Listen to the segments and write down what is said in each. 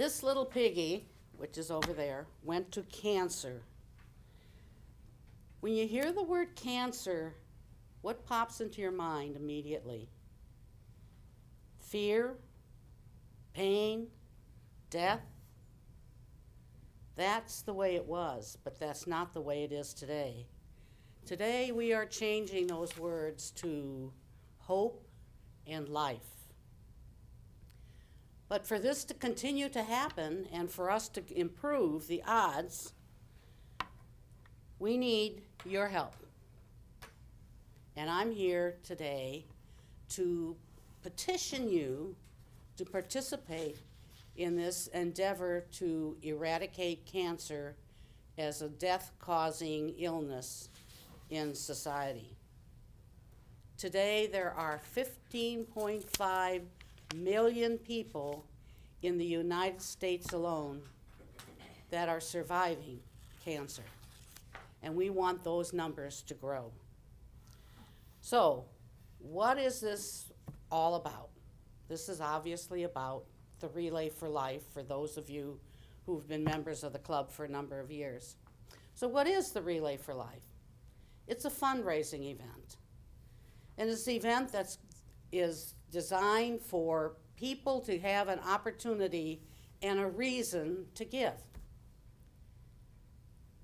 This little piggy, which is over there, went to cancer. When you hear the word cancer, what pops into your mind immediately? Fear, pain, death. That's the way it was, but that's not the way it is today. Today we are changing those words to hope and life. But for this to continue to happen and for us to improve the odds, we need your help. And I'm here today to petition you to participate in this endeavor to eradicate cancer as a death-causing illness in society. Today, there are 15.5 million people in the United States alone that are surviving cancer, and we want those numbers to grow. So, what is this all about? This is obviously about the Relay for Life for those of you who've been members of the club for a number of years. So what is the Relay for Life? It's a fundraising event. And it's an event that is designed for people to have an opportunity and a reason to give.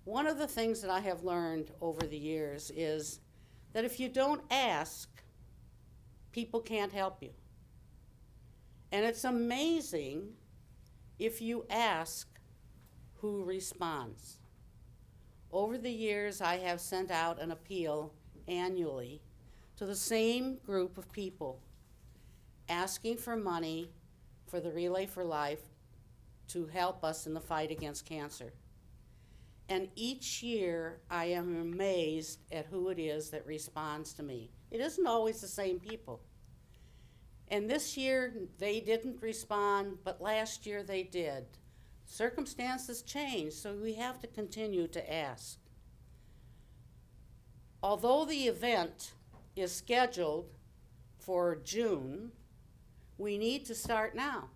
One of the things that I have learned over the years is that if you don't ask, people can't help you. And it's amazing if you ask who responds. Over the years, I have sent out an appeal annually to the same group of people asking for money for the Relay for Life to help us in the fight against cancer. And each year, I am amazed at who it is that responds to me. It isn't always the same people. And this year, they didn't respond, but last year they did. Circumstances change, so we have to continue to ask. Although the event is scheduled for June, we need to start now.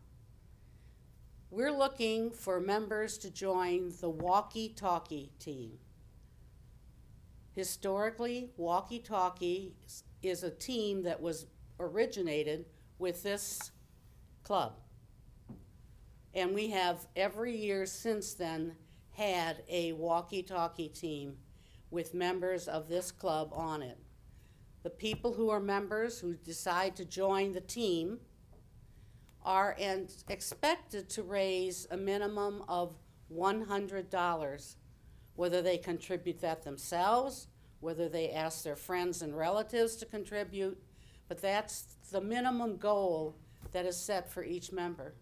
We're looking for members to join the Walkie Talkie team. Historically, Walkie Talkie is a team that was originated with this club. And we have every year since then had a walkie-talkie team with members of this club on it. The people who are members who decide to join the team are expected to raise a minimum of $100, whether they contribute that themselves, whether they ask their friends and relatives to contribute, but that's the minimum goal that is set for each member.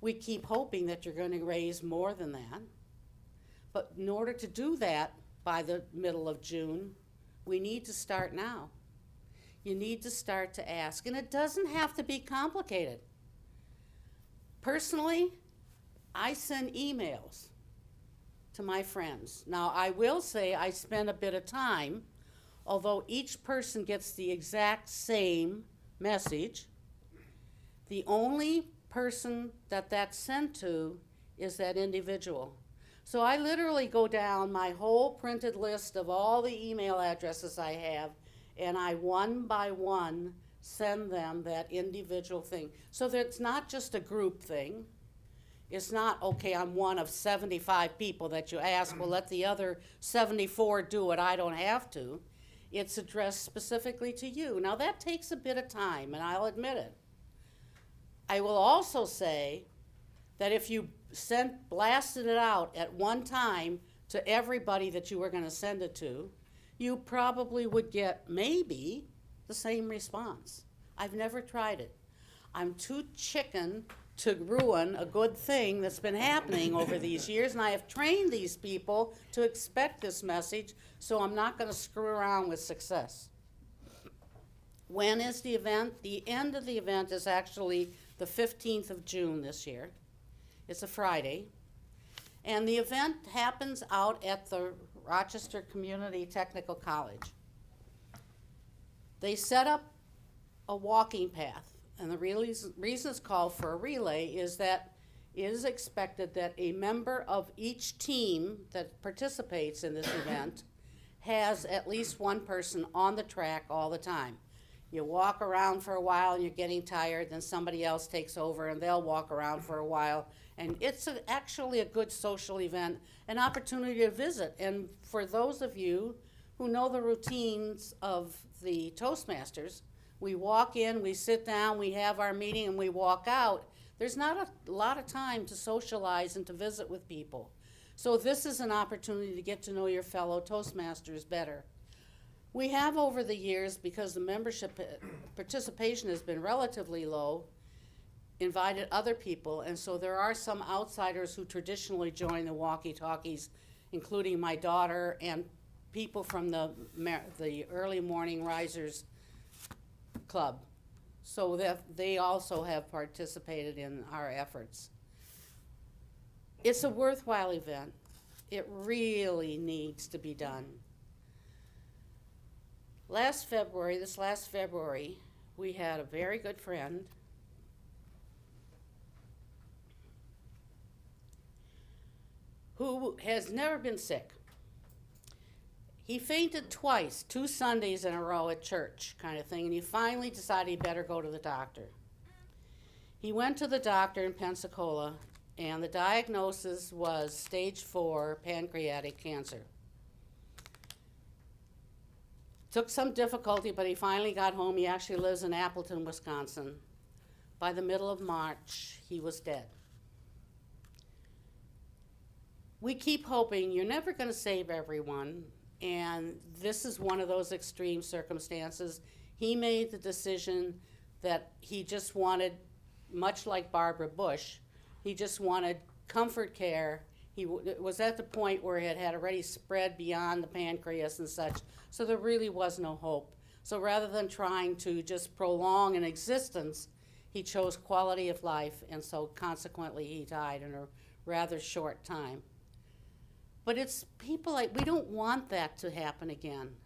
We keep hoping that you're going to raise more than that, but in order to do that by the middle of June, we need to start now. You need to start to ask, and it doesn't have to be complicated. Personally, I send emails to my friends. Now, I will say I spend a bit of time, although each person gets the exact same message. The only person that's sent to is that individual. So I literally go down my whole printed list of all the email addresses I have, and I one by one send them that individual thing. So that it's not just a group thing. It's not, okay, I'm one of 75 people that you ask, well, let the other 74 do it, I don't have to. It's addressed specifically to you. Now that takes a bit of time, and I'll admit it. I will also say that if you blasted it out at one time to everybody that you were going to send it to, you probably would get maybe the same response. I've never tried it. I'm too chicken to ruin a good thing that's been happening over these years, and I have trained these people to expect this message, so I'm not going to screw around with success. When is the event? The end of the event is actually the 15th of June this year. It's a Friday. And the event happens out at the Rochester Community Technical College. They set up a walking path, and the reason it's called for a relay is that it is expected that a member of each team that participates in this event has at least one person on the track all the time. You walk around for a while and you're getting tired, then somebody else takes over and they'll walk around for a while. And it's actually a good social event, an opportunity to visit. And for those of you who know the routines of the Toastmasters, we walk in, we sit down, we have our meeting, and we walk out. There's not a lot of time to socialize and to visit with people. So this is an opportunity to get to know your fellow Toastmasters better. We have over the years, because the membership participation has been relatively low, invited other people, and so there are some outsiders who traditionally join the Walkie Talkies, including my daughter and people from the early morning risers club, so that they also have participated in our efforts. It's a worthwhile event. It really needs to be done. This last February, we had a very good friend who has never been sick. He fainted twice, 2 Sundays in a row at church kind of thing, and he finally decided he better go to the doctor. He went to the doctor in Pensacola, and the diagnosis was stage 4 pancreatic cancer. Took some difficulty, but he finally got home. He actually lives in Appleton, Wisconsin. By the middle of March, he was dead. We keep hoping. You're never going to save everyone, and this is one of those extreme circumstances. He made the decision that he just wanted, much like Barbara Bush, he just wanted comfort care. He was at the point where it had already spread beyond the pancreas and such, so there really was no hope. So rather than trying to just prolong an existence, he chose quality of life, and so consequently he died in a rather short time. But it's people like, we don't want that to happen again.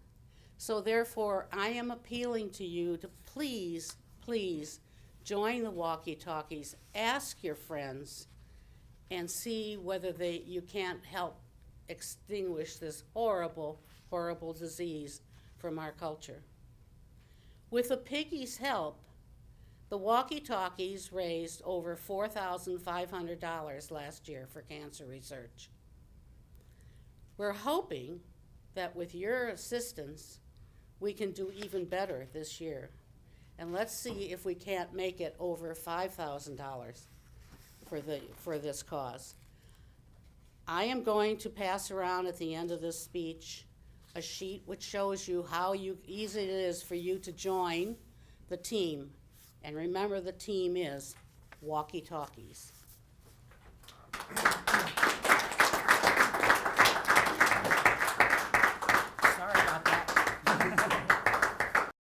So therefore, I am appealing to you to please, please join the Walkie Talkies, ask your friends, and see whether you can't help extinguish this horrible, horrible disease from our culture. With the piggies' help, the Walkie Talkies raised over $4,500 last year for cancer research. We're hoping that with your assistance, we can do even better this year. And let's see if we can't make it over $5,000 for this cause. I am going to pass around at the end of this speech a sheet which shows you how easy it is for you to join the team. And remember, the team is Walkie Talkies.